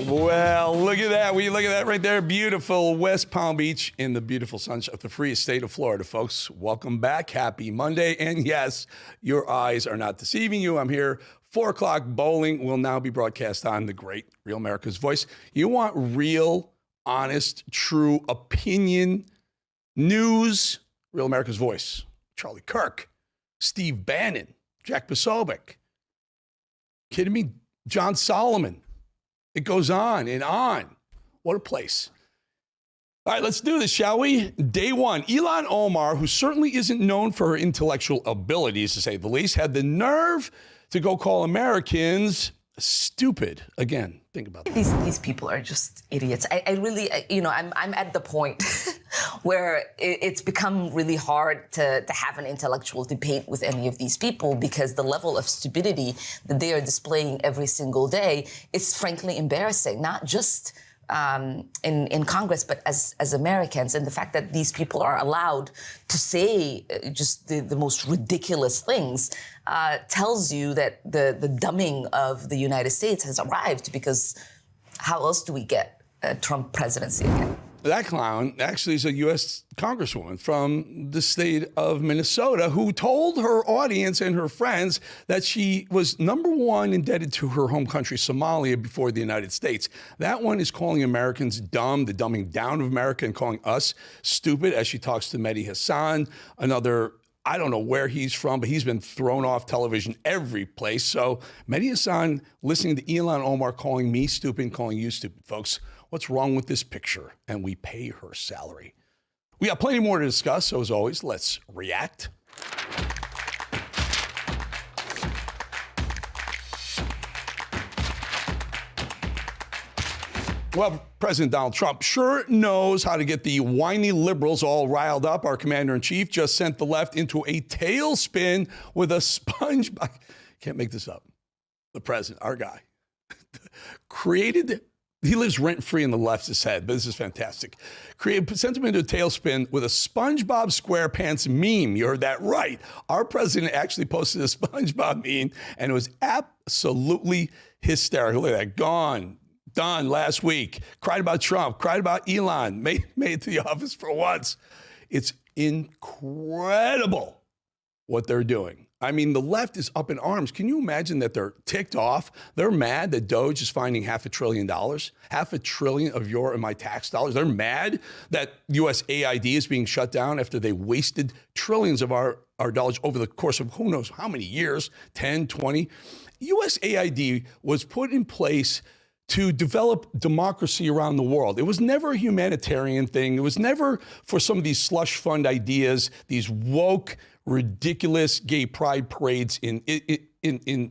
Well, look at that. Look at that right there. Beautiful West Palm Beach in the beautiful sunshine of the free state of Florida, folks. Welcome back. Happy Monday. And yes, your eyes are not deceiving you. I'm here. 4 o'clock bowling will now be broadcast on the great Real America's Voice. You want real, honest, true opinion, news, Real America's Voice. Charlie Kirk, Steve Bannon, Jack Posobiec. Kidding me? John Solomon. It goes on and on. What a place. All right, let's do this, shall we? Day one, Ilhan Omar, who certainly isn't known for her intellectual abilities, to say the least, had the nerve to go call Americans stupid. Again, think about that. These people are just idiots. I really, I'm at the point where it's become really hard to have an intellectual debate with any of these people, because the level of stupidity that they are displaying every single day is frankly embarrassing, not just in Congress, but as Americans. And the fact that these people are allowed to say just the most ridiculous things tells you that the dumbing of the United States has arrived, because how else do we get a Trump presidency again? That clown actually is a U.S. Congresswoman from the state of Minnesota who told her audience and her friends that she was, number one, indebted to her home country, Somalia, before the United States. That one is calling Americans dumb, the dumbing down of America, and calling us stupid as she talks to Mehdi Hassan, another, I don't know where he's from, but he's been thrown off television every place. So Mehdi Hassan listening to Ilhan Omar calling me stupid and calling you stupid, folks. What's wrong with this picture? And we pay her salary. We got plenty more to discuss, so as always, let's react. Well, President Donald Trump sure knows how to get the whiny liberals all riled up. Our commander-in-chief just sent the left into a tailspin with a sponge. I can't make this up. The president, our guy, he lives rent-free in the left's head, but this is fantastic. Sent him into a tailspin with a SpongeBob SquarePants meme. You heard that right. Our president actually posted a SpongeBob meme, and it was absolutely hysterical. Look at that. Gone. Done last week. Cried about Trump. Cried about Elon. Made it to the office for once. It's incredible what they're doing. I mean, the left is up in arms. Can you imagine that they're ticked off? They're mad that Doge is finding $500 billion, $500 billion of your and my tax dollars. They're mad that USAID is being shut down after they wasted trillions of our dollars over the course of who knows how many years, 10, 20. USAID was put in place to develop democracy around the world. It was never a humanitarian thing. It was never for some of these slush fund ideas, these woke, ridiculous gay pride parades in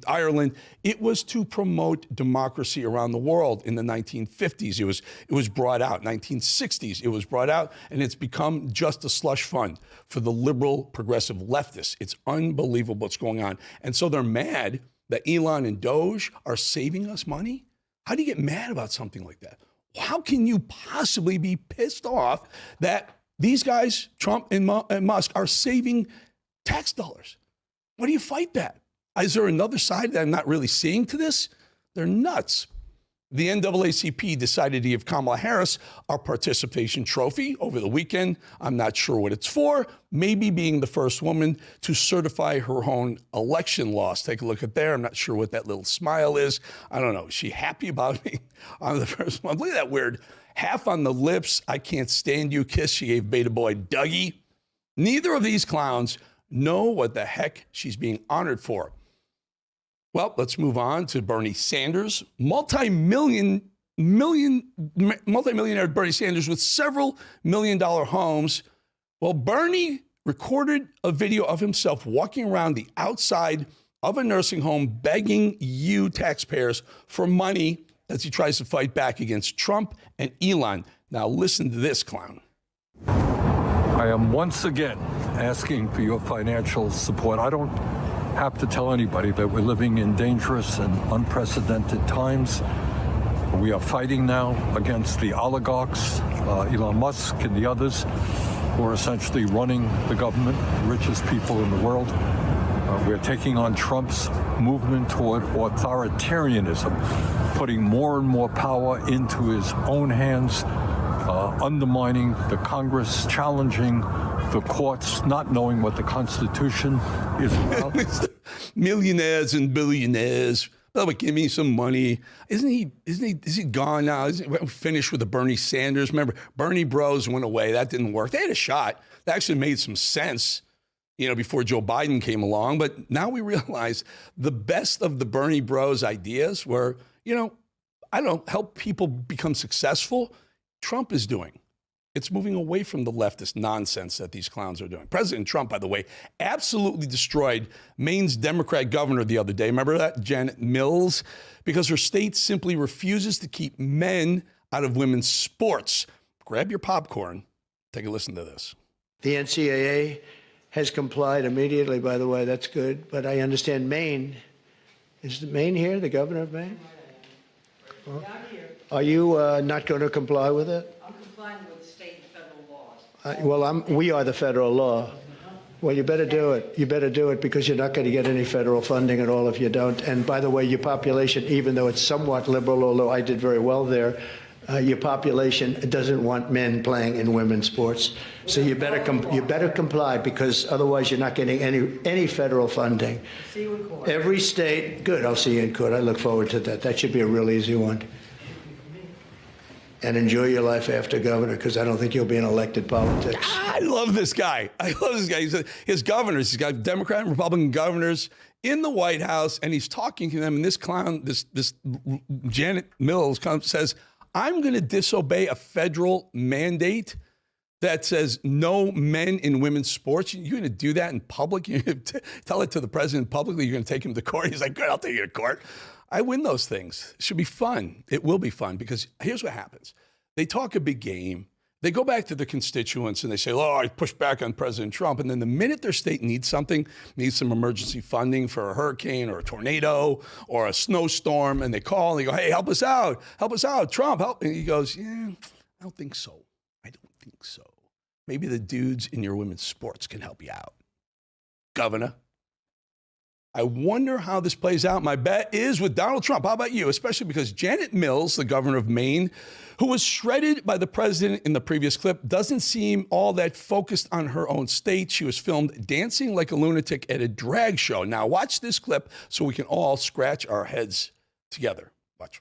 Ireland. It was to promote democracy around the world in the 1950s. It was brought out. 1960s, it was brought out, and it's become just a slush fund for the liberal, progressive leftists. It's unbelievable what's going on. And so they're mad that Elon and Doge are saving us money. How do you get mad about something like that? How can you possibly be pissed off that these guys, Trump and Musk, are saving tax dollars? Why do you fight that? Is there another side that I'm not really seeing to this? They're nuts. The NAACP decided to give Kamala Harris our participation trophy over the weekend. I'm not sure what it's for. Maybe being the first woman to certify her own election loss. Take a look at there. I'm not sure what that little smile is. I don't know. Is she happy about me on the first one? Look at that weird half on the lips, I can't stand you kiss she gave beta boy Dougie. Neither of these clowns know what the heck she's being honored for. Well, let's move on to Bernie Sanders, multi-millionaire Bernie Sanders with several million-dollar homes. Well, Bernie recorded a video of himself walking around the outside of a nursing home begging you taxpayers for money as he tries to fight back against Trump and Elon. Now listen to this clown. I am once again asking for your financial support. I don't have to tell anybody that we're living in dangerous and unprecedented times. We are fighting now against the oligarchs, Elon Musk and the others. who are essentially running the government, the richest people in the world. We're taking on Trump's movement toward authoritarianism, putting more and more power into his own hands, undermining the Congress, challenging the courts, not knowing what the Constitution is about. Millionaires and billionaires. By the way, give me some money. Is he gone now? Is he finished with the Bernie Sanders? Remember, Bernie Bros went away. That didn't work. They had a shot. That actually made some sense, before Joe Biden came along. But now we realize the best of the Bernie Bros ideas were, help people become successful. Trump is doing. It's moving away from the leftist nonsense that these clowns are doing. President Trump, by the way, absolutely destroyed Maine's Democrat governor the other day. Remember that, Janet Mills? Because her state simply refuses to keep men out of women's sports. Grab your popcorn. Take a listen to this. The NCAA has complied immediately, by the way. That's good. But I understand Maine. Is Maine here, the governor of Maine? Well, are you not going to comply with it? I'm complying with state and federal laws. We are the federal law. Well, you better do it. You better do it because you're not going to get any federal funding at all if you don't. And by the way, your population, even though it's somewhat liberal, although I did very well there, your population doesn't want men playing in women's sports. So you better comply because otherwise you're not getting any federal funding. See you in court. Every state, good. I'll see you in court. I look forward to that. That should be a real easy one. And enjoy your life after governor, because I don't think you'll be in elected politics. I love this guy. His governors, he's got Democrat and Republican governors in the White House, and he's talking to them. And this clown, this Janet Mills, says, I'm going to disobey a federal mandate that says no men in women's sports. You're going to do that in public? You're going to tell it to the president publicly? You're going to take him to court? He's like, good, I'll take you to court. I win those things. It should be fun. It will be fun because here's what happens. They talk a big game. They go back to the constituents and they say, oh, I pushed back on President Trump. And then the minute their state needs something, needs some emergency funding for a hurricane or a tornado or a snowstorm, and they call and they go, hey, help us out, Trump, help. And he goes, yeah, I don't think so. Maybe the dudes in your women's sports can help you out. Governor. I wonder how this plays out. My bet is with Donald Trump. How about you? Especially because Janet Mills, the governor of Maine, who was shredded by the president in the previous clip, doesn't seem all that focused on her own state. She was filmed dancing like a lunatic at a drag show. Now watch this clip so we can all scratch our heads together. Watch.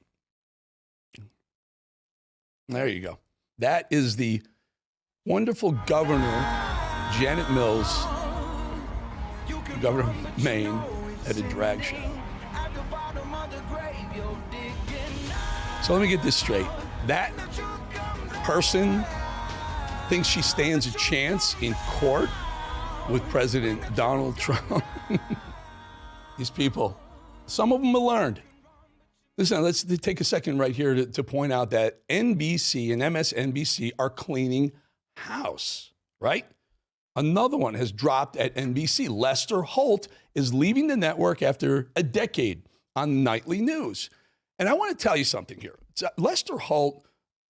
There you go. That is the wonderful governor, Janet Mills, governor of Maine, at a drag show. So let me get this straight. That person thinks she stands a chance in court with President Donald Trump. These people, some of them have learned. Listen, let's take a second right here to point out that NBC and MSNBC are cleaning house, right? Another one has dropped at NBC. Lester Holt is leaving the network after a decade on nightly news. And I want to tell you something here. Lester Holt,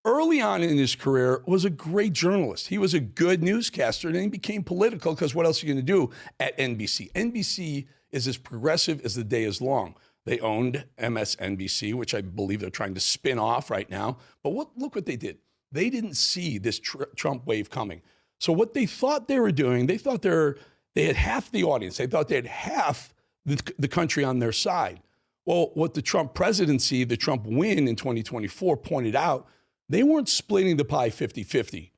early on in his career, was a great journalist. He was a good newscaster, and then he became political because what else are you going to do at NBC? NBC is as progressive as the day is long. They owned MSNBC, which I believe they're trying to spin off right now. But look what they did. They didn't see this Trump wave coming. So what they thought they were doing, they thought they had half the audience. They thought they had half the country on their side. Well, what the Trump presidency, the Trump win in 2024 pointed out, they weren't splitting the pie 50-50.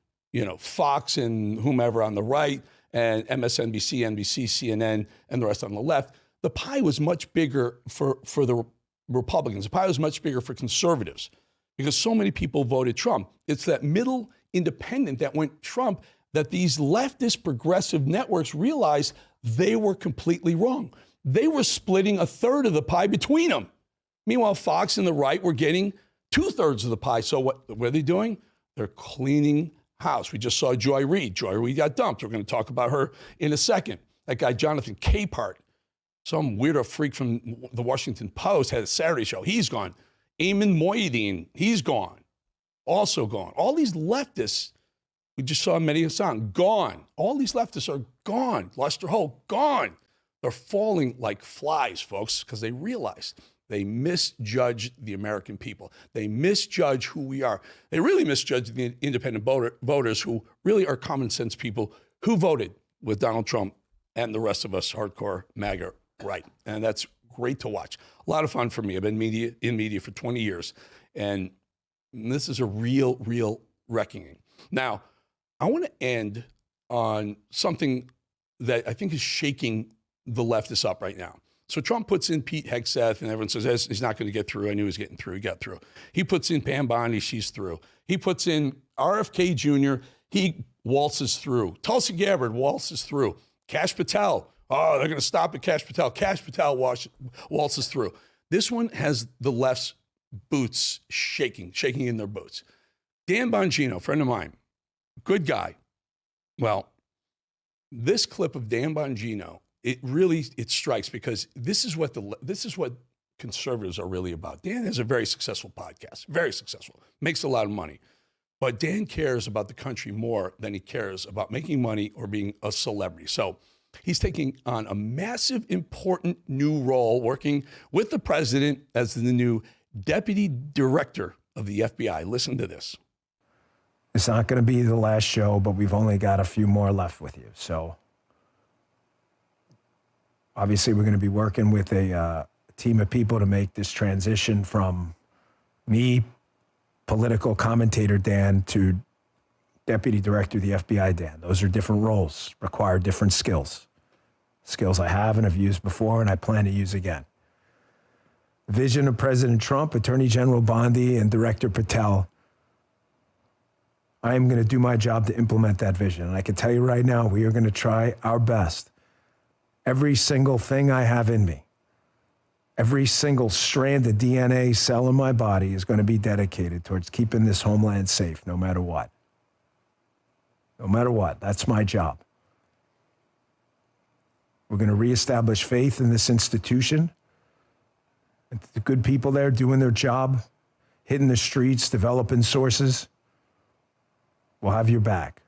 Fox and whomever on the right and MSNBC, NBC, CNN, and the rest on the left. The pie was much bigger for the Republicans. The pie was much bigger for conservatives because so many people voted Trump. It's that middle independent that went Trump that these leftist progressive networks realized they were completely wrong. They were splitting a third of the pie between them. Meanwhile, Fox and the right were getting 2/3 of the pie. So what are they doing? They're cleaning house. We just saw Joy Reid. Joy Reid got dumped. We're going to talk about her in a second. That guy, Jonathan Capehart, some weirdo freak from the Washington Post, had a Saturday show. He's gone. Ayman Mohyeldin, he's gone. Also gone. All these leftists, We just saw Mehdi Hassan, gone. All these leftists are gone. Lester Holt, gone. They're falling like flies, folks, because they realize they misjudge the American people. They misjudge who we are. They really misjudge the independent voters who really are common sense people who voted with Donald Trump and the rest of us hardcore MAGA right. And that's great to watch. A lot of fun for me. I've been in media for 20 years. And this is a real reckoning. Now, I want to end on something that I think is shaking the leftists up right now. So Trump puts in Pete Hegseth, and everyone says he's not going to get through. I knew he was getting through. He got through. He puts in Pam Bondi. She's through. He puts in RFK Jr. He waltzes through. Tulsi Gabbard waltzes through. Kash Patel. Oh, they're going to stop at Kash Patel. Kash Patel waltzes through. This one has the left's boots shaking in their boots. Dan Bongino, friend of mine, good guy. Well, this clip of Dan Bongino, it strikes because this is what conservatives are really about. Dan has a very successful podcast, very successful, makes a lot of money. But Dan cares about the country more than he cares about making money or being a celebrity. So he's taking on a massive, important new role, working with the president as the new deputy director of the FBI. Listen to this. It's not going to be the last show, but we've only got a few more left with you. So obviously we're going to be working with a team of people to make this transition from me, political commentator Dan, to deputy director of the FBI Dan. Those are different roles, require different skills. Skills I have and have used before and I plan to use again. The vision of President Trump, Attorney General Bondi, and Director Patel, I am going to do my job to implement that vision. And I can tell you right now, we are going to try our best. Every single thing I have in me, every single strand of DNA cell in my body is going to be dedicated towards keeping this homeland safe, no matter what. No matter what, that's my job. We're going to reestablish faith in this institution. And the good people there doing their job, hitting the streets, developing sources. We'll have your back.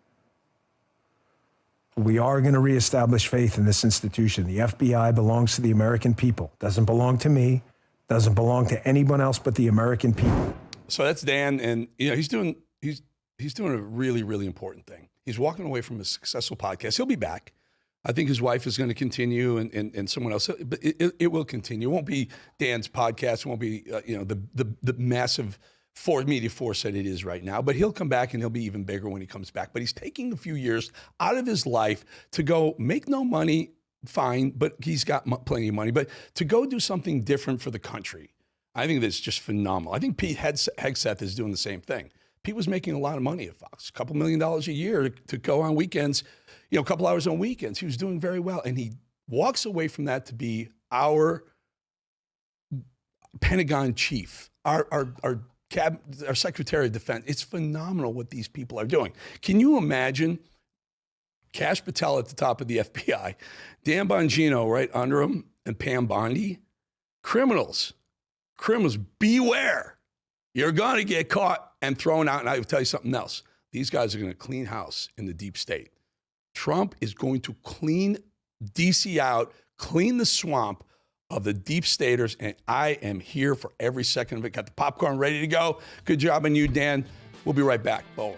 We are going to reestablish faith in this institution. The FBI belongs to the American people. Doesn't belong to me. Doesn't belong to anyone else but the American people. So that's Dan, and he's doing a really important thing. He's walking away from a successful podcast. He'll be back. I think his wife is going to continue, and someone else, but it will continue. It won't be Dan's podcast. It won't be the massive media force that it is right now. But he'll come back, and he'll be even bigger when he comes back. But he's taking a few years out of his life to go make no money, fine, but he's got plenty of money. But to go do something different for the country, I think that's just phenomenal. I think Pete Hegseth is doing the same thing. Pete was making a lot of money at Fox, $2 million a year to go on weekends, a couple hours on weekends. He was doing very well. And he walks away from that to be our Pentagon chief, our Secretary of Defense. It's phenomenal what these people are doing. Can you imagine Kash Patel at the top of the FBI, Dan Bongino right under him, and Pam Bondi? Criminals, beware. You're going to get caught and thrown out. And I will tell you something else. These guys are going to clean house in the deep state. Trump is going to clean DC out, clean the swamp of the deep staters, and I am here for every second of it. Got the popcorn ready to go. Good job on you, Dan. We'll be right back. Bolling.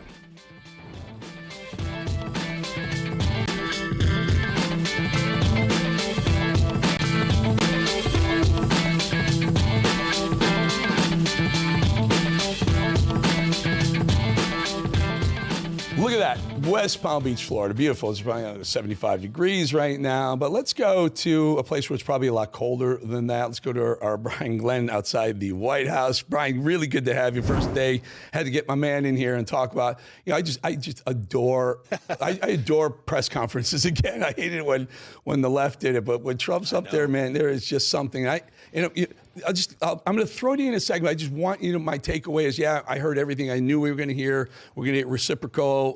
Look at that, West Palm Beach, Florida. Beautiful. It's probably 75 degrees right now. But let's go to a place where it's probably a lot colder than that. Let's go to our Brian Glenn outside the White House. Brian, really good to have you. First day, had to get my man in here and talk about. I just adore. I adore press conferences. Again, I hated it when the left did it, but when Trump's up there, man, there is just something. I'm going to throw it in a second. I just want my takeaway is, I heard everything I knew we were going to hear. We're going to get reciprocal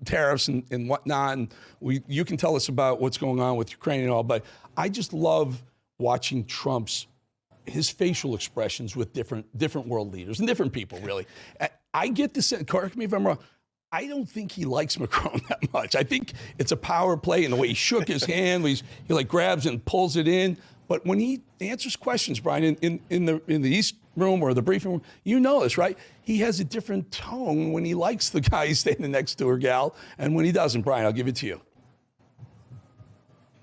tariffs and whatnot. And you can tell us about what's going on with Ukraine and all. But I just love watching his facial expressions with different world leaders and different people, really. I get the sense, correct me if I'm wrong, I don't think he likes Macron that much. I think it's a power play in the way he shook his hand, he like grabs it and pulls it in. But when he answers questions, Brian, in the East room or the briefing room, you know this, right? He has a different tone when he likes the guy he's standing next to or gal, and when he doesn't. Brian, I'll give it to you.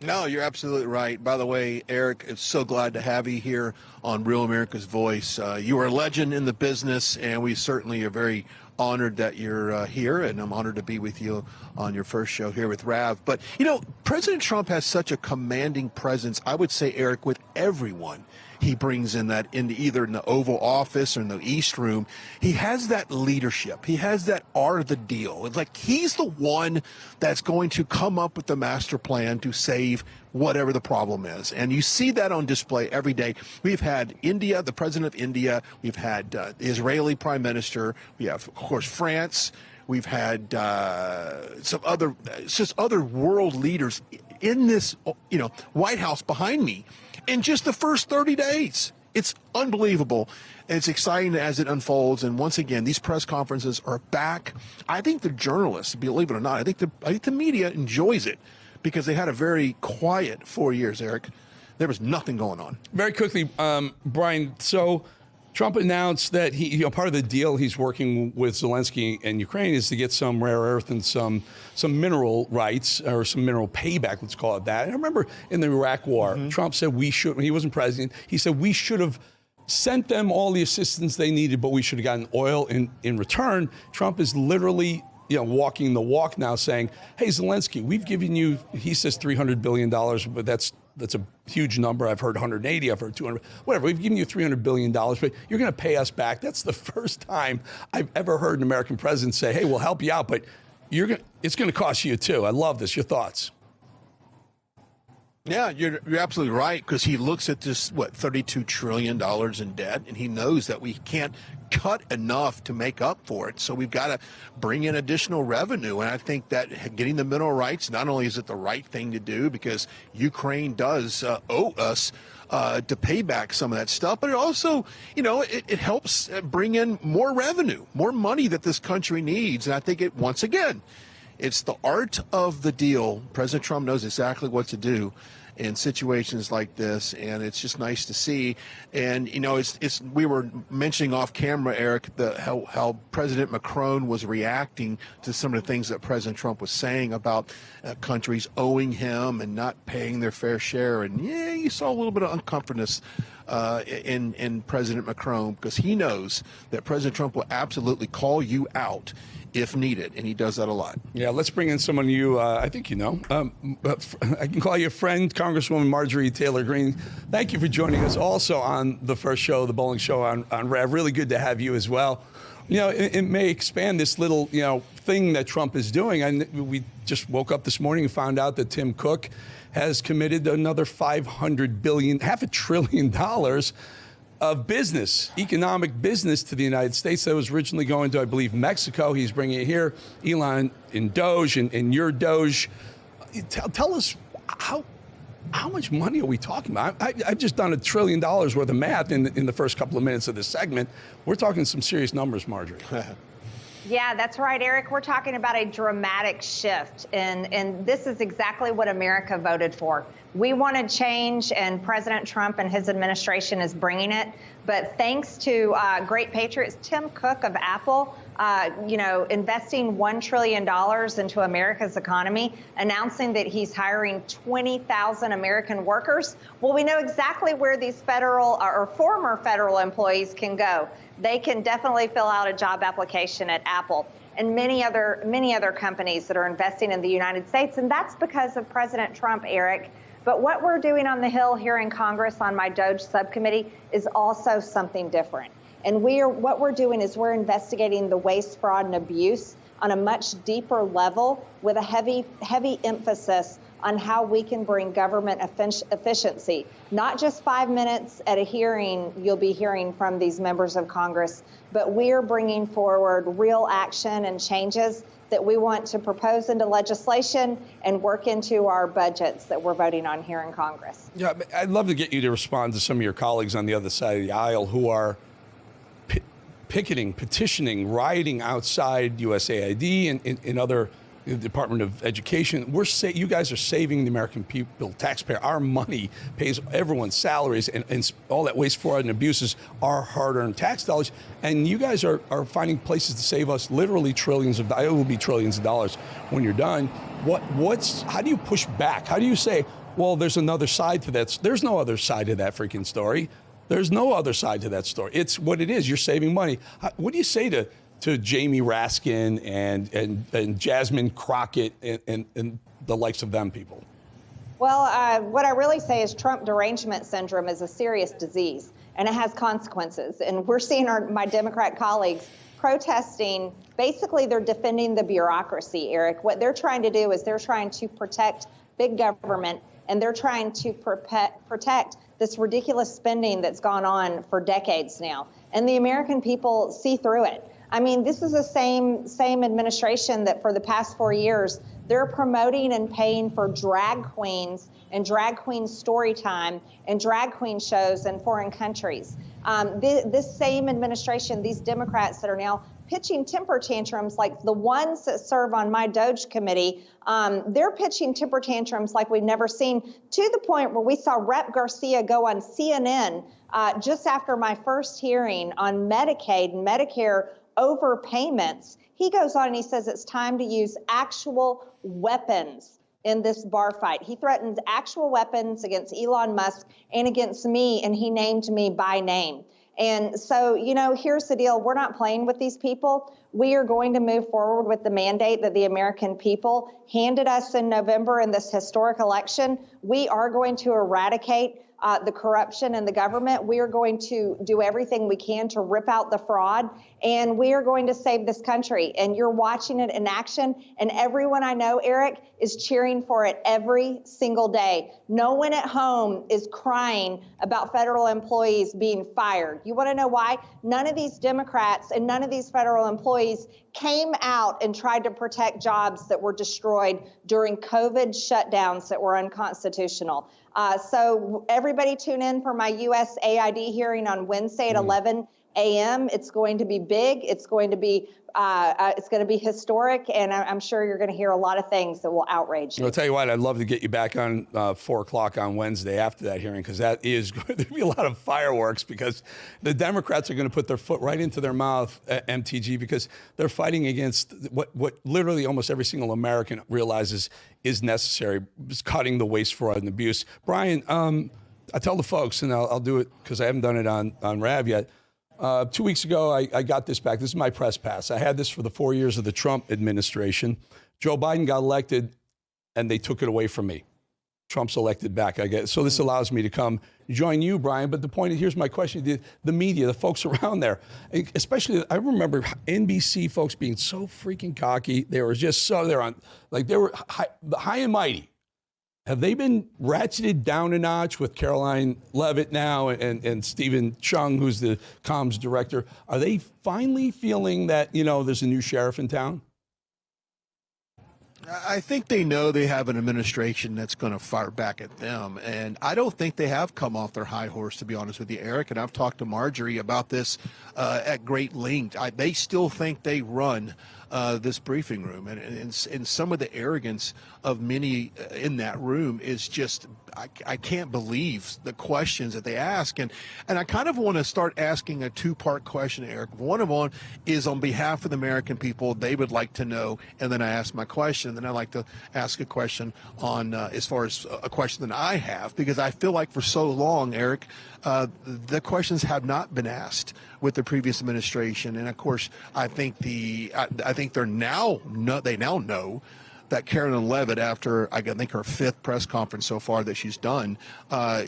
No, you're absolutely right. By the way, Eric, it's so glad to have you here on Real America's Voice. You are a legend in the business, and we certainly are very honored that you're here, and I'm honored to be with you on your first show here with Rav. But, you know, President Trump has such a commanding presence, I would say, Eric, with everyone he brings in that in either in the Oval Office or in the East Room. He has that leadership. He has that art of the deal. It's like he's the one that's going to come up with the master plan to save whatever the problem is. And you see that on display every day. We've had India, the president of India. We've had the Israeli prime minister. We have, of course, France. We've had some other, it's just other world leaders in this, you know, White House behind me in just the first 30 days. It's unbelievable. And it's exciting as it unfolds. And once again, these press conferences are back. I think the journalists, believe it or not, I think the media enjoys it because they had a very quiet 4 years, Eric. There was nothing going on. Very quickly, Brian, so Trump announced that part of the deal he's working with Zelensky and Ukraine is to get some rare earth and some mineral rights or some mineral payback, let's call it that. And I remember in the Iraq War, Trump said when he wasn't president, he said we should have sent them all the assistance they needed, but we should have gotten oil in return. Trump is literally walking the walk now saying, hey, Zelensky, we've given you, he says $300 billion, but that's a huge number. I've heard 180, I've heard 200, whatever. We've given you $300 billion, but you're going to pay us back. That's the first time I've ever heard an American president say, hey, we'll help you out, but it's going to cost you too. I love this. Your thoughts? Yeah, you're absolutely right, because he looks at this, $32 trillion in debt, and he knows that we can't cut enough to make up for it. So we've got to bring in additional revenue. And I think that getting the mineral rights, not only is it the right thing to do because Ukraine does owe us to pay back some of that stuff, but it also, it helps bring in more revenue, more money that this country needs. And I think once again, it's the art of the deal. President Trump knows exactly what to do in situations like this, and it's just nice to see. And it's we were mentioning off camera, Eric, how President Macron was reacting to some of the things that President Trump was saying about countries owing him and not paying their fair share. And you saw a little bit of uncomfortness in President Macron, because he knows that President Trump will absolutely call you out if needed, and he does that a lot. Yeah, let's bring in someone I think you know. I can call you a friend, Congresswoman Marjorie Taylor Greene. Thank you for joining us also on the first show, the Bolling Show on Rev. Really good to have you as well. It may expand this little, thing that Trump is doing. We just woke up this morning and found out that Tim Cook has committed another $500 billion, $500 billion of business, economic business to the United States that was originally going to, I believe, Mexico. He's bringing it here. Elon in Doge and your Doge. Tell us how much money are we talking about? I've just done $1 trillion worth of math in the first couple of minutes of this segment. We're talking some serious numbers, Marjorie. Yeah, that's right, Eric. We're talking about a dramatic shift, and this is exactly what America voted for. We wanted change, and President Trump and his administration is bringing it. But thanks to great patriots, Tim Cook of Apple, investing $1 trillion into America's economy, announcing that he's hiring 20,000 American workers. Well, we know exactly where these federal or former federal employees can go. They can definitely fill out a job application at Apple and many other companies that are investing in the United States. And that's because of President Trump, Eric. But what we're doing on the Hill here in Congress on my Doge subcommittee is also something different. And what we're doing is we're investigating the waste, fraud, and abuse on a much deeper level with a heavy emphasis on how we can bring government efficiency. Not just 5 minutes at a hearing you'll be hearing from these members of Congress, but we're bringing forward real action and changes that we want to propose into legislation and work into our budgets that we're voting on here in Congress. Yeah, I'd love to get you to respond to some of your colleagues on the other side of the aisle who are picketing, petitioning, rioting outside USAID and in other Department of Education. You guys are saving the American people, taxpayer. Our money pays everyone's salaries, and all that waste, fraud, and abuses are hard-earned tax dollars. And you guys are finding places to save us literally trillions of dollars. It will be trillions of dollars when you're done. How do you push back? How do you say, well, there's another side to that? There's no other side to that freaking story. There's no other side to that story. It's what it is. You're saving money. What do you say to Jamie Raskin and Jasmine Crockett and the likes of them people? Well, what I really say is Trump derangement syndrome is a serious disease, and it has consequences. And we're seeing my Democrat colleagues protesting. Basically, they're defending the bureaucracy, Eric. What they're trying to do is they're trying to protect big government, and they're trying to protect this ridiculous spending that's gone on for decades now. And the American people see through it. I mean, this is the same administration that for the past 4 years, they're promoting and paying for drag queens and drag queen story time and drag queen shows in foreign countries. This same administration, these Democrats that are now pitching temper tantrums like the ones that serve on my DOJ committee, they're pitching temper tantrums like we've never seen, to the point where we saw Rep. Garcia go on CNN just after my first hearing on Medicaid and Medicare overpayments. He goes on and he says it's time to use actual weapons in this bar fight. He threatened actual weapons against Elon Musk and against me, and he named me by name. And so, here's the deal. We're not playing with these people. We are going to move forward with the mandate that the American people handed us in November in this historic election. We are going to eradicate the corruption in the government. We are going to do everything we can to rip out the fraud, and we are going to save this country. And you're watching it in action, and everyone I know, Eric, is cheering for it every single day. No one at home is crying about federal employees being fired. You want to know why? None of these Democrats and none of these federal employees came out and tried to protect jobs that were destroyed during COVID shutdowns that were unconstitutional. So everybody tune in for my USAID hearing on Wednesday at 11 a.m. It's going to be big. It's going to be historic, and I'm sure you're going to hear a lot of things that will outrage you. I'll tell you what, I'd love to get you back on 4 o'clock on Wednesday after that hearing, because that is going to be a lot of fireworks, because the Democrats are going to put their foot right into their mouth at MTG, because they're fighting against what literally almost every single American realizes is necessary, is cutting the waste, fraud, and abuse. Brian, I tell the folks, and I'll do it because I haven't done it on Rav yet. 2 weeks ago, I got this back. This is my press pass. I had this for the 4 years of the Trump administration. Joe Biden got elected, and they took it away from me. Trump's elected back, I guess. So this allows me to come join you, Brian. But the point is, here's my question. The media, the folks around there, especially, I remember NBC folks being so freaking cocky. They were just they were high and mighty. Have they been ratcheted down a notch with Caroline Leavitt now and Stephen Chung, who's the comms director? Are they finally feeling that, there's a new sheriff in town? I think they know they have an administration that's going to fire back at them. And I don't think they have come off their high horse, to be honest with you, Eric. And I've talked to Marjorie about this at great length. They still think they run this briefing room. And some of the arrogance of many in that room is just, I can't believe the questions that they ask. And I kind of want to start asking a two-part question, Eric. One of them is on behalf of the American people, they would like to know, and then I ask my question. And then I like to ask a question on as far as a question that I have, because I feel like for so long, Eric, the questions have not been asked with the previous administration. And of course, I think they now know that Caroline Leavitt, after I think her 5th press conference so far that she's done,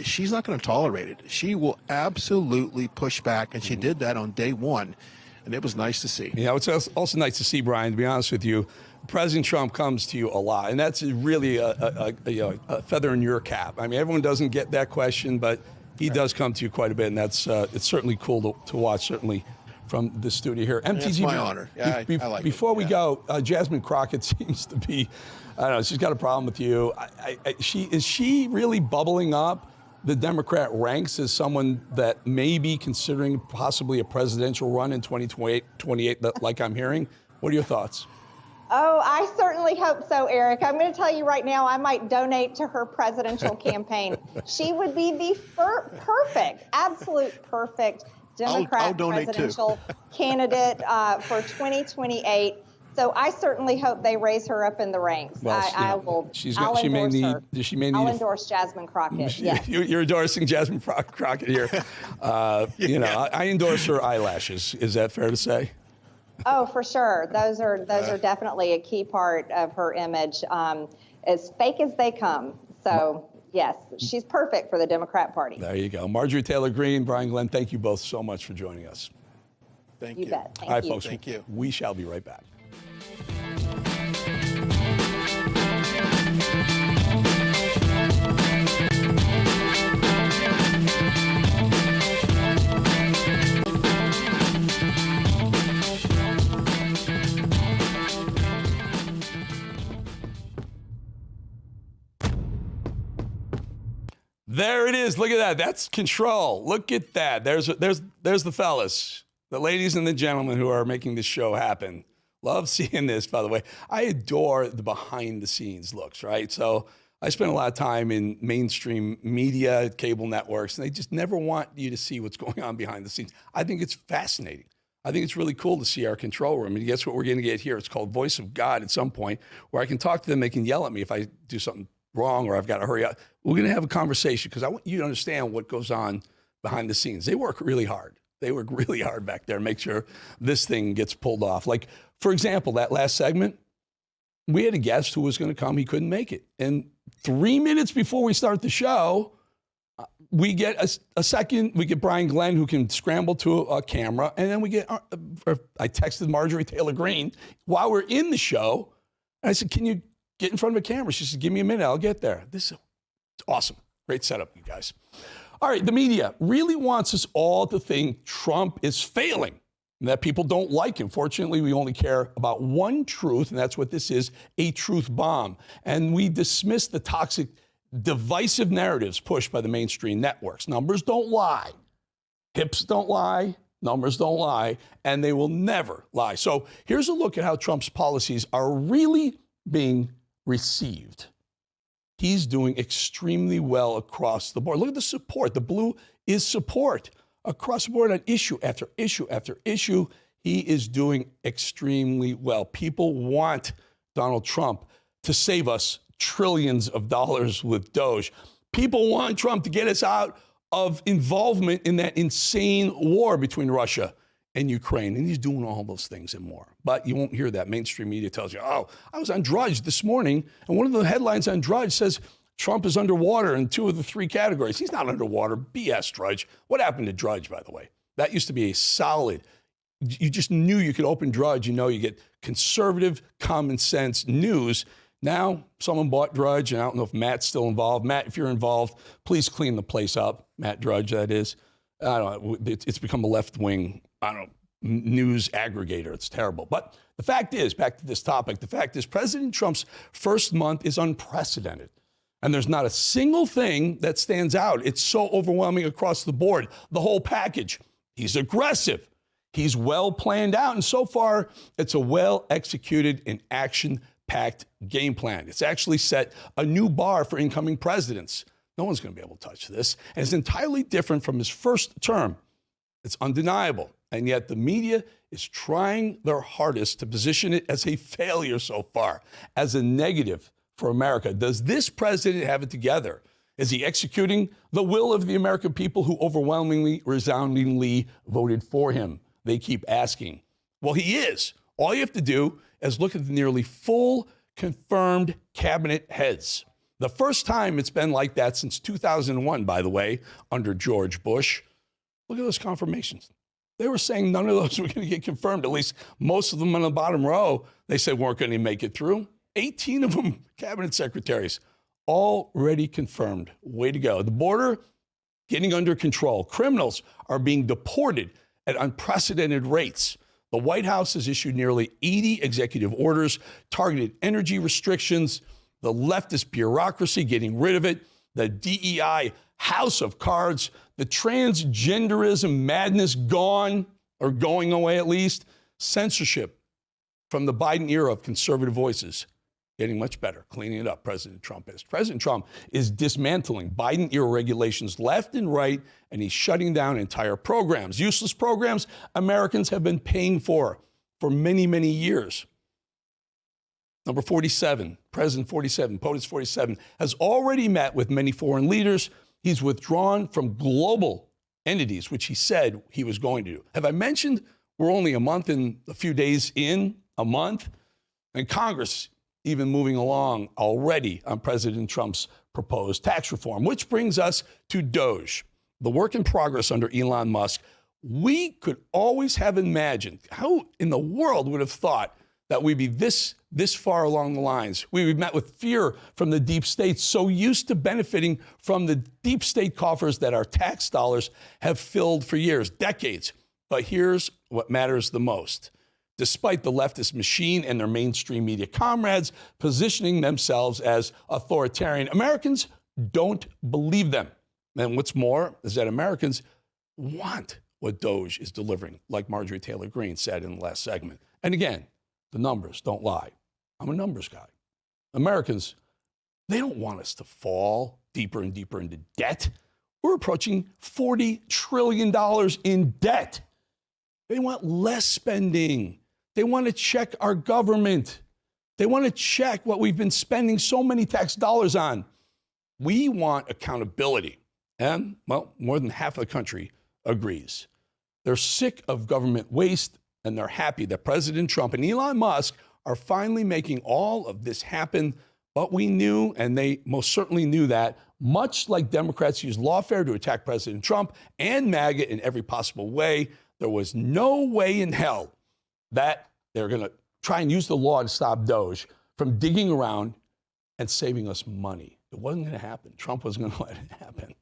she's not going to tolerate it. She will absolutely push back, and she did that on day one, and it was nice to see. Yeah, it's also nice to see, Brian, to be honest with you. President Trump comes to you a lot, and that's really a feather in your cap. I mean, everyone doesn't get that question, but he does come to you quite a bit, and that's it's certainly cool to watch, certainly from the studio here. MTG, it's my honor. Yeah, I like before it. we go, Jasmine Crockett seems to be, I don't know, she's got a problem with you. Is she really bubbling up the Democrat ranks as someone that may be considering possibly a presidential run in 2028, like I'm hearing? What are your thoughts? Oh, I certainly hope so, Eric. I'm going to tell you right now, I might donate to her presidential campaign. She would be the absolute perfect Democrat presidential candidate for 2028. So I certainly hope they raise her up in the ranks. Well, I'll endorse Jasmine Crockett. Yes. You're endorsing Jasmine Crockett here. I endorse her eyelashes. Is that fair to say? Oh, for sure. Those are definitely a key part of her image, as fake as they come. So, yes, she's perfect for the Democrat Party. There you go. Marjorie Taylor Greene, Brian Glenn, thank you both so much for joining us. Thank you. You bet. All right, folks. Thank you. We shall be right back. There it is. Look at that. That's control. Look at that. There's the fellas, the ladies and the gentlemen who are making this show happen. Love seeing this, by the way. I adore the behind the scenes looks, right? So I spend a lot of time in mainstream media, cable networks, and they just never want you to see what's going on behind the scenes. I think it's fascinating. I think it's really cool to see our control room. And guess what we're going to get here? It's called Voice of God at some point, where I can talk to them. They can yell at me if I do something wrong or I've got to hurry up. We're going to have a conversation because I want you to understand what goes on behind the scenes. They work really hard. They work really hard back there, make sure this thing gets pulled off. Like, for example, that last segment, we had a guest who was going to come. He couldn't make it. And 3 minutes before we start the show, we get a second, we get Brian Glenn, who can scramble to a camera. And then we get, I texted Marjorie Taylor Greene while we're in the show. And I said, can you get in front of a camera? She said, give me a minute, I'll get there. This is awesome. Great setup, you guys. All right, the media really wants us all to think Trump is failing and that people don't like him. Fortunately, we only care about one truth, and that's what this is, a truth bomb. And we dismiss the toxic, divisive narratives pushed by the mainstream networks. Numbers don't lie. Hips don't lie. Numbers don't lie. And they will never lie. So here's a look at how Trump's policies are really being received. He's doing extremely well across the board. Look at the support. The blue is support across the board on issue after issue after issue. He is doing extremely well. People want Donald Trump to save us trillions of dollars with Doge. People want Trump to get us out of involvement in that insane war between Russia and Ukraine. And he's doing all those things and more. But you won't hear that. Mainstream media tells you, oh, I was on Drudge this morning, and one of the headlines on Drudge says Trump is underwater in 2 of the 3 categories. He's not underwater. BS, Drudge. What happened to Drudge, by the way? That used to be a solid, you just knew you could open Drudge. You know, you get conservative, common sense news. Now, someone bought Drudge, and I don't know if Matt's still involved. Matt, if you're involved, please clean the place up. Matt Drudge, that is. I don't know. It's become a left-wing, news aggregator. It's terrible. But the fact is, back to this topic, the fact is President Trump's first month is unprecedented. And there's not a single thing that stands out. It's so overwhelming across the board. The whole package. He's aggressive. He's well planned out. And so far, it's a well-executed and action-packed game plan. It's actually set a new bar for incoming presidents. No one's going to be able to touch this. And it's entirely different from his first term. It's undeniable. And yet the media is trying their hardest to position it as a failure so far, as a negative for America. Does this president have it together? Is he executing the will of the American people who overwhelmingly, resoundingly voted for him? They keep asking. Well, he is. All you have to do is look at the nearly full confirmed cabinet heads. The first time it's been like that since 2001, by the way, under George Bush. Look at those confirmations. They were saying none of those were going to get confirmed. At least most of them on the bottom row, they said weren't going to make it through. 18 of them cabinet secretaries already confirmed. Way to go. The border getting under control. Criminals are being deported at unprecedented rates. The White House has issued nearly 80 executive orders, targeted energy restrictions, the leftist bureaucracy getting rid of it, the DEI house of cards, the transgenderism madness gone, or going away at least, censorship from the Biden era of conservative voices. Getting much better, cleaning it up, President Trump is. President Trump is dismantling Biden-era regulations left and right, and he's shutting down entire programs, useless programs Americans have been paying for many, many years. Number 47, President 47, POTUS 47, has already met with many foreign leaders. He's withdrawn from global entities, which he said he was going to do. Have I mentioned we're only a month and a few days in, a month? And Congress even moving along already on President Trump's proposed tax reform, which brings us to Doge, the work in progress under Elon Musk. We could always have imagined, how in the world would have thought that we'd be this far along the lines? We met with fear from the deep state, so used to benefiting from the deep state coffers that our tax dollars have filled for years, decades. But here's what matters the most. Despite the leftist machine and their mainstream media comrades positioning themselves as authoritarian, Americans don't believe them. And what's more is that Americans want what Doge is delivering, like Marjorie Taylor Greene said in the last segment. And again, the numbers don't lie. I'm a numbers guy. Americans, they don't want us to fall deeper and deeper into debt. We're approaching $40 trillion in debt. They want less spending. They want to check our government. They want to check what we've been spending so many tax dollars on. We want accountability. And, well, more than half of the country agrees. They're sick of government waste, and they're happy that President Trump and Elon Musk are finally making all of this happen. But we knew, and they most certainly knew that, much like Democrats use lawfare to attack President Trump and MAGA in every possible way, there was no way in hell that they're going to try and use the law to stop Doge from digging around and saving us money. It wasn't going to happen. Trump wasn't going to let it happen.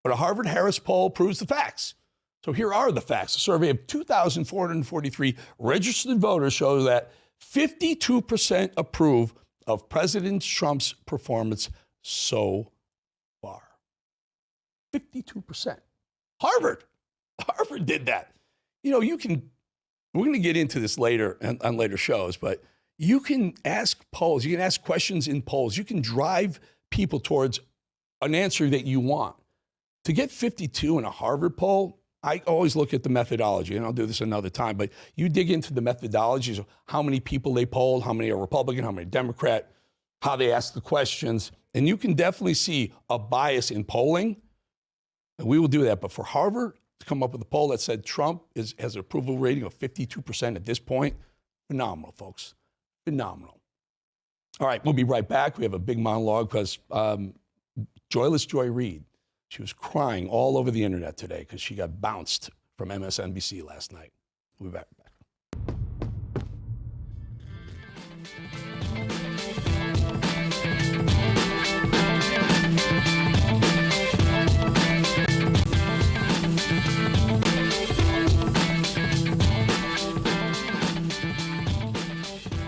But a Harvard-Harris poll proves the facts. So here are the facts. A survey of 2,443 registered voters shows that 52% approve of President Trump's performance so far. 52%. Harvard did that. You know, we're going to get into this later on later shows, but you can ask polls, you can ask questions in polls, you can drive people towards an answer that you want. To get 52 in a Harvard poll, I always look at the methodology, and I'll do this another time, but you dig into the methodologies of how many people they polled, how many are Republican, how many Democrat, how they ask the questions, and you can definitely see a bias in polling, and we will do that. But for Harvard to come up with a poll that said Trump has an approval rating of 52% at this point, phenomenal, folks, phenomenal. All right, we'll be right back. We have a big monologue because Joyless Joy Reid, she was crying all over the internet today because she got bounced from MSNBC last night. We'll be back.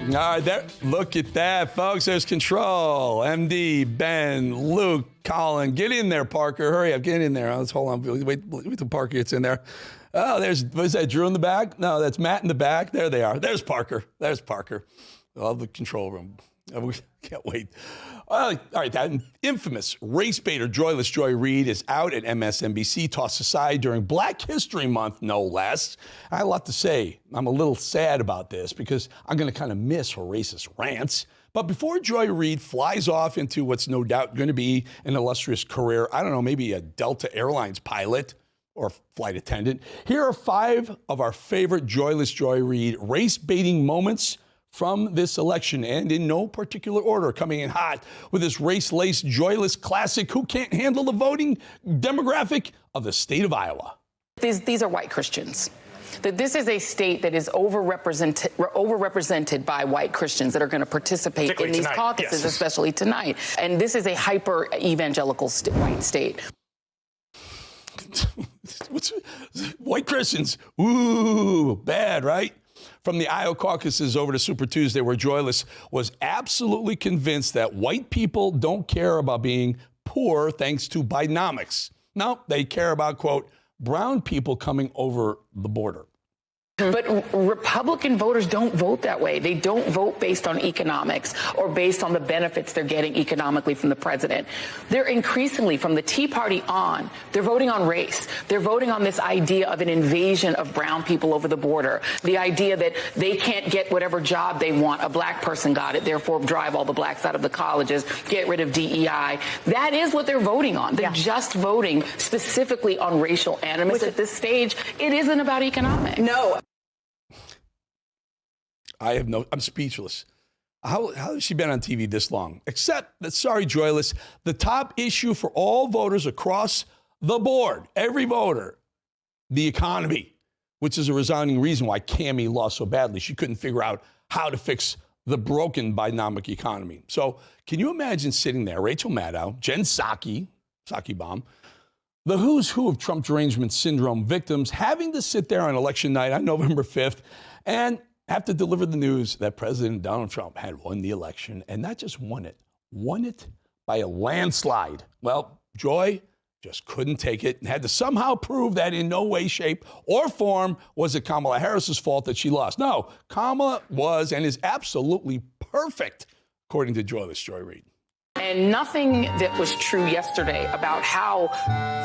All right, there. Look at that, folks. There's Control. MD, Ben, Luke, Colin. Get in there, Parker. Hurry up. Get in there. Let's hold on. Wait till Parker gets in there. Oh, was that Drew in the back? No, that's Matt in the back. There they are. There's Parker. There's Parker. I love the control room. We can't wait. All right, that infamous race baiter Joyless Joy Reid is out at MSNBC, tossed aside during Black History Month, no less. I have a lot to say. I'm a little sad about this because I'm going to kind of miss her racist rants. But before Joy Reid flies off into what's no doubt going to be an illustrious career, I don't know, maybe a Delta Airlines pilot or flight attendant, here are 5 of our favorite Joyless Joy Reid race-baiting moments from this election, and in no particular order, coming in hot with this race-laced, joyless classic Who Can't Handle the Voting demographic of the state of Iowa. These are white Christians. That this is a state that is overrepresented by white Christians that are going to participate in these caucuses, yes, especially tonight. And this is a hyper-evangelical white state. White Christians, ooh, bad, right? From the Iowa caucuses over to Super Tuesday, where Joyless was absolutely convinced that white people don't care about being poor thanks to Bidenomics. No, they care about, quote, brown people coming over the border. But Republican voters don't vote that way. They don't vote based on economics or based on the benefits they're getting economically from the president. They're increasingly, from the Tea Party on, they're voting on race. They're voting on this idea of an invasion of brown people over the border. The idea that they can't get whatever job they want. A black person got it, therefore drive all the blacks out of the colleges, get rid of DEI. That is what they're voting on. They're just voting specifically on racial animus at this stage. It isn't about economics. No. I'm speechless. How has she been on TV this long? Except that, sorry, Joyless, the top issue for all voters across the board, every voter, the economy, which is a resounding reason why Cammie lost so badly. She couldn't figure out how to fix the broken Bidenomic economy. So can you imagine sitting there, Rachel Maddow, Jen Psaki bomb, the who's who of Trump derangement syndrome victims, having to sit there on election night on November 5th and have to deliver the news that President Donald Trump had won the election, and not just won it by a landslide. Well, Joy just couldn't take it and had to somehow prove that in no way, shape, or form was it Kamala Harris's fault that she lost. No, Kamala was and is absolutely perfect, according to Joyless Joy Reid. And nothing that was true yesterday about how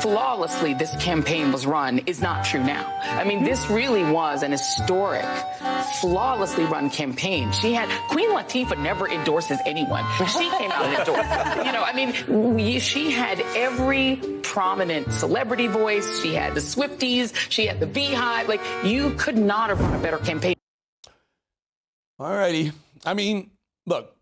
flawlessly this campaign was run is not true now. I mean, this really was an historic, flawlessly run campaign. Queen Latifah never endorses anyone. She came out and endorsed. She had every prominent celebrity voice. She had the Swifties. She had the Beehive. You could not have run a better campaign. All righty. Look.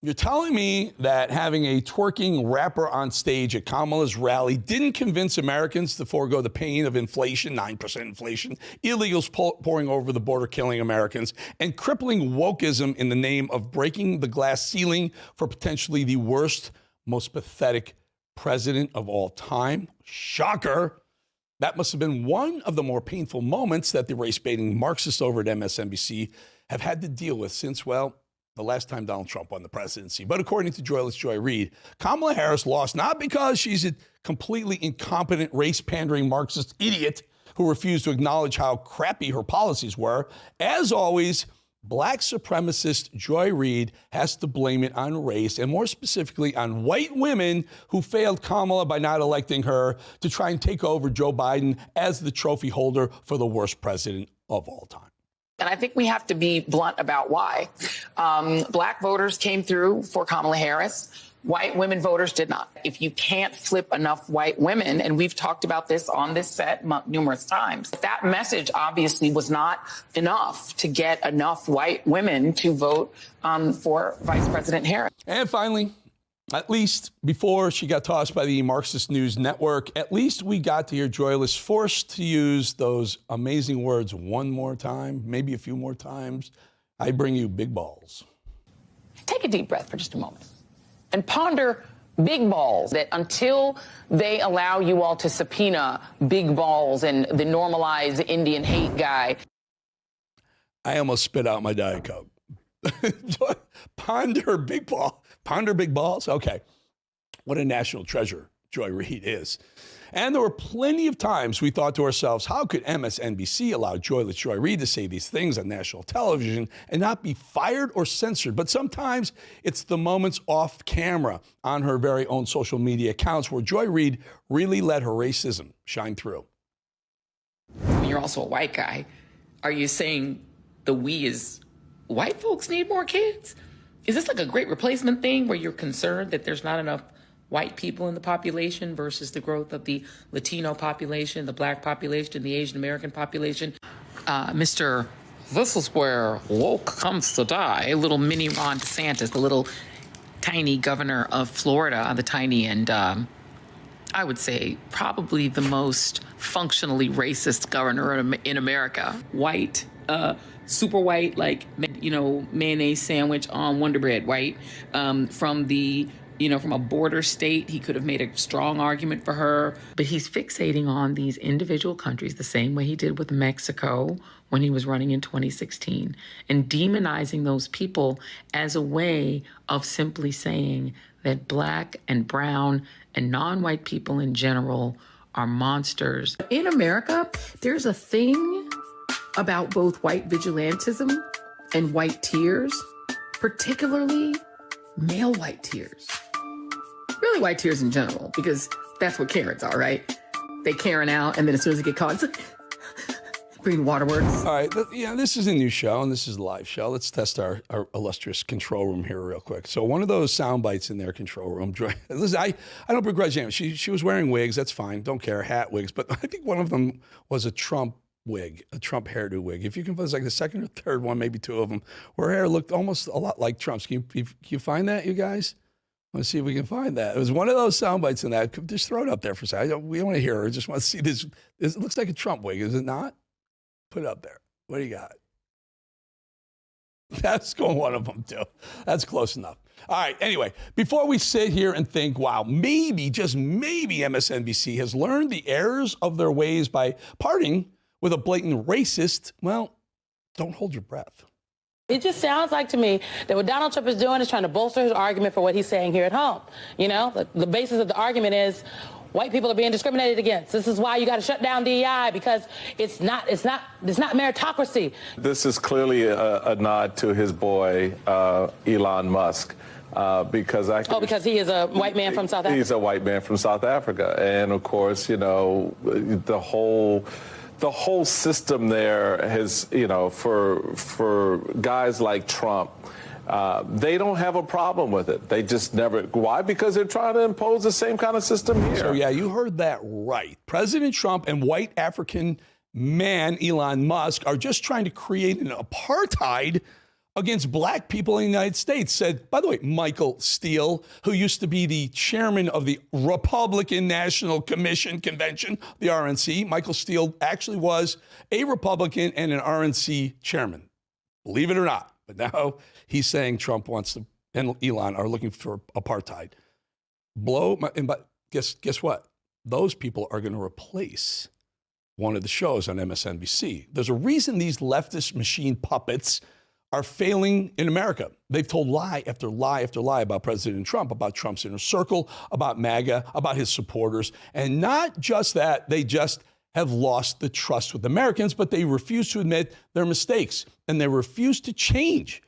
You're telling me that having a twerking rapper on stage at Kamala's rally didn't convince Americans to forego the pain of inflation, 9% inflation, illegals pouring over the border, killing Americans, and crippling wokeism in the name of breaking the glass ceiling for potentially the worst, most pathetic president of all time? Shocker. That must have been one of the more painful moments that the race-baiting Marxists over at MSNBC have had to deal with since, the last time Donald Trump won the presidency. But according to Joyless Joy Reid, Kamala Harris lost not because she's a completely incompetent, race-pandering Marxist idiot who refused to acknowledge how crappy her policies were. As always, black supremacist Joy Reid has to blame it on race, and more specifically on white women who failed Kamala by not electing her to try and take over Joe Biden as the trophy holder for the worst president of all time. And I think we have to be blunt about why. Black voters came through for Kamala Harris. White women voters did not. If you can't flip enough white women, and we've talked about this on this set numerous times, that message obviously was not enough to get enough white women to vote for Vice President Harris. And finally, at least before she got tossed by the Marxist News Network, at least we got to hear Joyless forced to use those amazing words one more time, maybe a few more times. I bring you big balls. Take a deep breath for just a moment and ponder big balls, that until they allow you all to subpoena big balls and the normalized Indian hate guy. I almost spit out my Diet Coke. Ponder big balls. Okay. What a national treasure Joy Reid is. And there were plenty of times we thought to ourselves, how could MSNBC allow Joyless Joy Reid to say these things on national television and not be fired or censored? But sometimes it's the moments off camera on her very own social media accounts where Joy Reid really let her racism shine through. You're also a white guy. Are you saying the we is white folks need more kids? Is this like a great replacement thing where you're concerned that there's not enough white people in the population versus the growth of the Latino population, the black population, the Asian American population? Mr. This is where woke comes to die. Little mini Ron DeSantis, the little tiny governor of Florida, the tiny and I would say probably the most functionally racist governor in America. White, super white, mayonnaise sandwich on Wonder Bread, white, from a border state. He could have made a strong argument for her. But he's fixating on these individual countries the same way he did with Mexico when he was running in 2016, and demonizing those people as a way of simply saying that Black and brown and non-white people in general are monsters. In America, there's a thing about both white vigilantism and white tears, particularly male white tears. Really white tears in general, because that's what Karens are, right? They Karen out, and then as soon as they get caught, it's like, green waterworks. All right, this is a new show, and this is a live show. Let's test our illustrious control room here real quick. So one of those sound bites in their control room. Listen, I don't begrudge him. She was wearing wigs. That's fine. Don't care. Hat wigs. But I think one of them was a Trump wig, a Trump hairdo wig. If you can find like the second or third one, maybe two of them, where her hair looked almost a lot like Trump's. Can you find that, you guys? Let's see if we can find that. It was one of those sound bites in that. Just throw it up there for a second. We don't want to hear her. Just want to see this. It looks like a Trump wig, is it not? Put it up there. What do you got? That's going one of them, too. That's close enough. All right. Anyway, before we sit here and think, wow, maybe, just maybe MSNBC has learned the errors of their ways by parting with a blatant racist, well, don't hold your breath. It just sounds like to me that what Donald Trump is doing is trying to bolster his argument for what he's saying here at home. You know, the basis of the argument is white people are being discriminated against. This is why you got to shut down DEI, because it's not meritocracy. This is clearly a nod to his boy, Elon Musk. Because he is a white man from South Africa. He's a white man from South Africa. And of course, you know, the whole system there has, you know, for guys like Trump, they don't have a problem with it. They just never. Why? Because they're trying to impose the same kind of system here. So, yeah, you heard that right. President Trump and white African man Elon Musk are just trying to create an apartheid against black people in the United States, said, by the way, Michael Steele, who used to be the chairman of the Republican National Convention, the RNC. Michael Steele actually was a Republican and an RNC chairman, believe it or not. But now he's saying Trump wants to, and Elon are looking for apartheid. But guess what? Those people are going to replace one of the shows on MSNBC. There's a reason these leftist machine puppets are failing in America. They've told lie after lie after lie about President Trump, about Trump's inner circle, about MAGA, about his supporters. And not just that, they just have lost the trust with Americans, but they refuse to admit their mistakes and they refuse to change.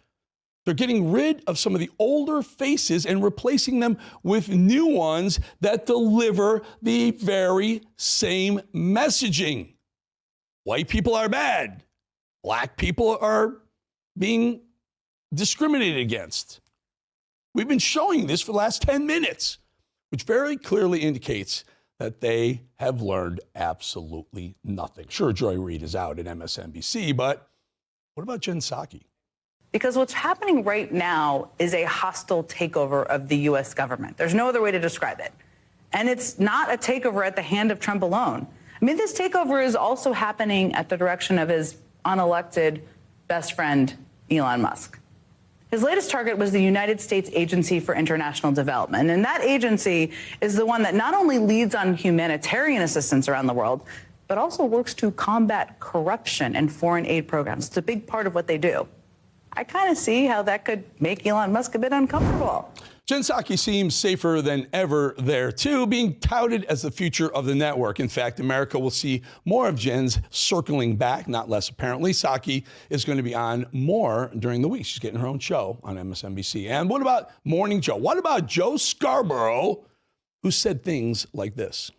They're getting rid of some of the older faces and replacing them with new ones that deliver the very same messaging. White people are bad. Black people are being discriminated against. We've been showing this for the last 10 minutes, which very clearly indicates that they have learned absolutely nothing. Sure, Joy Reid is out at MSNBC, but what about Jen Psaki? Because what's happening right now is a hostile takeover of the U.S. government. There's no other way to describe it. And it's not a takeover at the hand of Trump alone. I mean, this takeover is also happening at the direction of his unelected best friend, Elon Musk. His latest target was the United States Agency for International Development. And that agency is the one that not only leads on humanitarian assistance around the world, but also works to combat corruption and foreign aid programs. It's a big part of what they do. I kind of see how that could make Elon Musk a bit uncomfortable. Jen Psaki seems safer than ever there, too, being touted as the future of the network. In fact, America will see more of Jen's circling back, not less apparently. Psaki is going to be on more during the week. She's getting her own show on MSNBC. And what about Morning Joe? What about Joe Scarborough, who said things like this?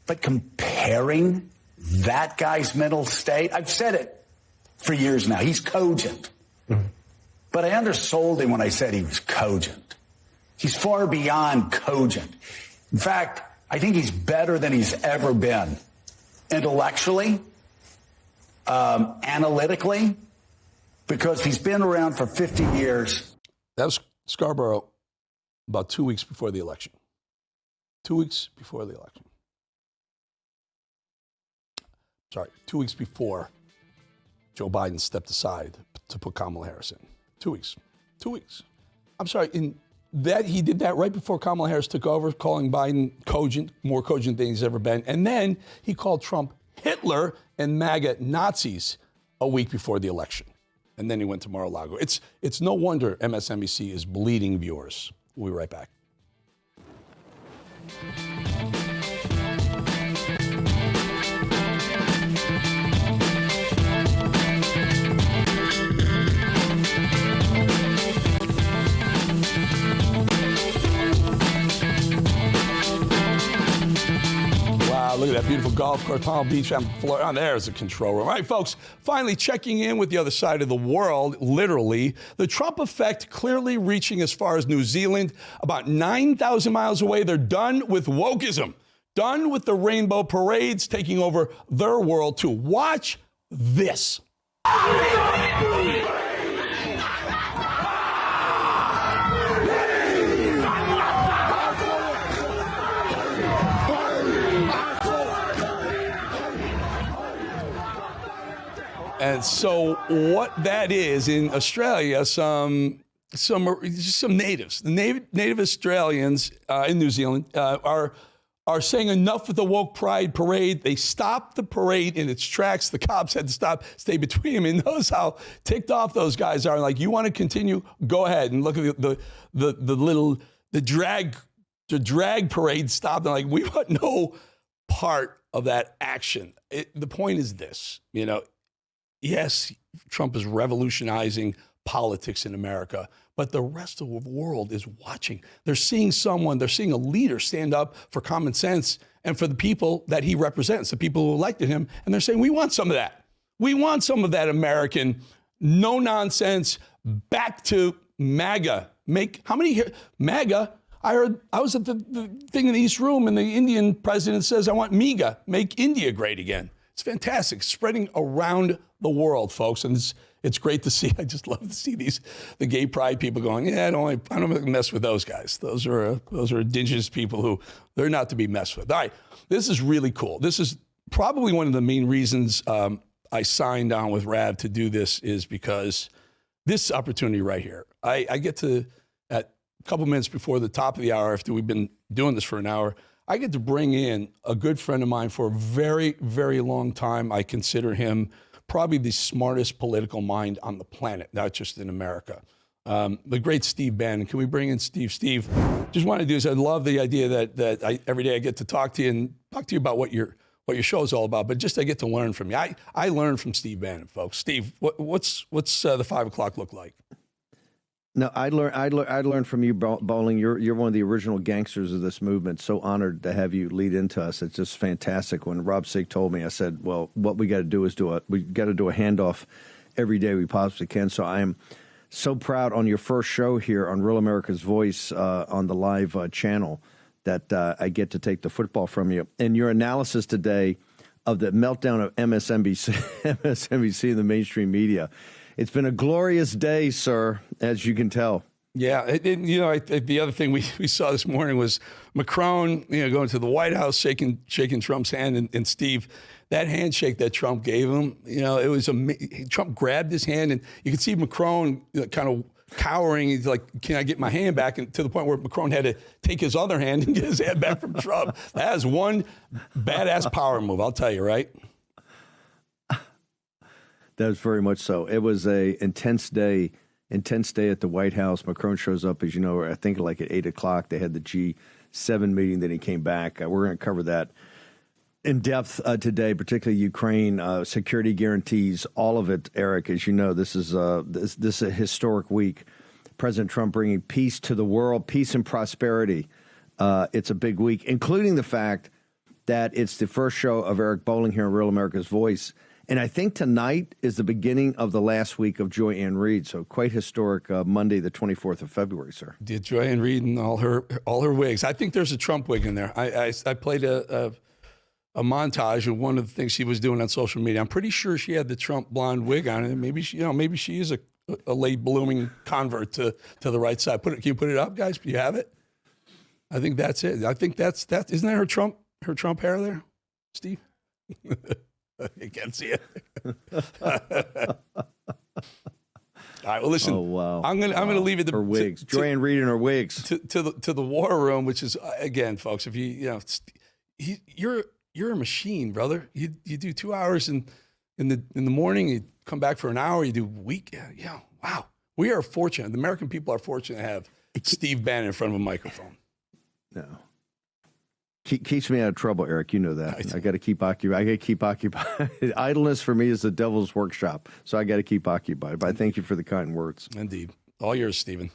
But comparing that guy's mental state, I've said it for years now, he's cogent. But I undersold him when I said he was cogent. He's far beyond cogent. In fact, I think he's better than he's ever been. Intellectually, analytically, because he's been around for 50 years. That was Scarborough about 2 weeks before the election. 2 weeks before the election. Sorry, 2 weeks before Joe Biden stepped aside to put Kamala Harris in. 2 weeks. 2 weeks. I'm sorry. He did that right before Kamala Harris took over, calling Biden cogent, more cogent than he's ever been. And then he called Trump Hitler and MAGA Nazis a week before the election. and then he went to Mar-a-Lago. It's no wonder MSNBC is bleeding viewers. We'll be right back. Look at that beautiful golf course, Palm Beach, Florida. Oh, there's a control room. All right, folks, finally checking in with the other side of the world, literally. The Trump effect clearly reaching as far as New Zealand, about 9,000 miles away. They're done with wokeism, done with the rainbow parades, taking over their world too. Watch this. And so what that is in Australia, some natives, the native Australians in New Zealand are saying enough with the woke pride parade. They stopped the parade in its tracks. The cops had to stay between them. And knows how ticked off those guys are. Like, you want to continue? Go ahead. And look at the drag parade stopped. And like, we want no part of that action. The point is this, yes, Trump is revolutionizing politics in America, but the rest of the world is watching. They're seeing a leader stand up for common sense and for the people that he represents, the people who elected him. And they're saying, we want some of that. We want some of that American, no nonsense, back to MAGA. MAGA? I was at the thing in the East Room and the Indian president says, I want MEGA, make India great again. It's fantastic, spreading around the world, folks, and it's great to see. I just love to see the gay pride people going, I don't mess with those guys. Those are indigenous people who they're not to be messed with. All right, this is really cool. This is probably one of the main reasons I signed on with Rav to do this is because this opportunity right here. I get to, at a couple minutes before the top of the hour, after we've been doing this for an hour, I get to bring in a good friend of mine for a very, very long time. I consider him probably the smartest political mind on the planet, not just in America. The great Steve Bannon. Can we bring in Steve? Steve, just want to do is I love the idea that every day I get to talk to you and talk to you about what your show is all about, but just I get to learn from you. I learned from Steve Bannon, folks. Steve, what's the 5 o'clock look like? No, I learned from you, Bolling. You're one of the original gangsters of this movement. So honored to have you lead into us. It's just fantastic. When Rob Sig told me, I said, well, what we got to do is we got to do a handoff every day we possibly can. So I am so proud on your first show here on Real America's Voice on the live channel that I get to take the football from you. And your analysis today of the meltdown of MSNBC and the mainstream media. It's been a glorious day, sir, as you can tell. Yeah, the other thing we saw this morning was Macron, going to the White House, shaking Trump's hand, and Steve, that handshake that Trump gave him, it was Trump grabbed his hand, and you could see Macron kind of cowering. He's like, "Can I get my hand back?" And to the point where Macron had to take his other hand and get his hand back from Trump. That is one badass power move, I'll tell you, right? That was very much so. It was a intense day at the White House. Macron shows up, as you know, I think like at 8 o'clock. They had the G7 meeting. Then he came back. We're going to cover that in depth today, particularly Ukraine, security guarantees, all of it, Eric. As you know, this is a historic week. President Trump bringing peace to the world, peace and prosperity. It's a big week, including the fact that it's the first show of Eric Bolling here on Real America's Voice. And I think tonight is the beginning of the last week of Joy Ann Reid. So quite historic Monday, the 24th of February, sir. Did Joy Ann Reid and all her wigs. I think there's a Trump wig in there. I played a montage of one of the things she was doing on social media. I'm pretty sure she had the Trump blonde wig on it. Maybe she is a late blooming convert to the right side. Can you put it up, guys? Do you have it? I think that's it. I think that's isn't that her Trump hair there, Steve? You can't see it. All right. Well, listen. Oh wow. I'm gonna leave it to her wigs. Joy Ann Reid and her wigs to the war room, which is again, folks. If you're a machine, brother. You do 2 hours and In the morning, you come back for an hour, you do week. Yeah, wow. We are fortunate. The American people are fortunate to have Steve Bannon in front of a microphone. No. Keeps me out of trouble, Eric. You know that. I got to keep occupied. I got to keep occupied. Idleness for me is the devil's workshop. So I got to keep occupied. But I thank you for the kind words. Indeed. All yours, Stephen.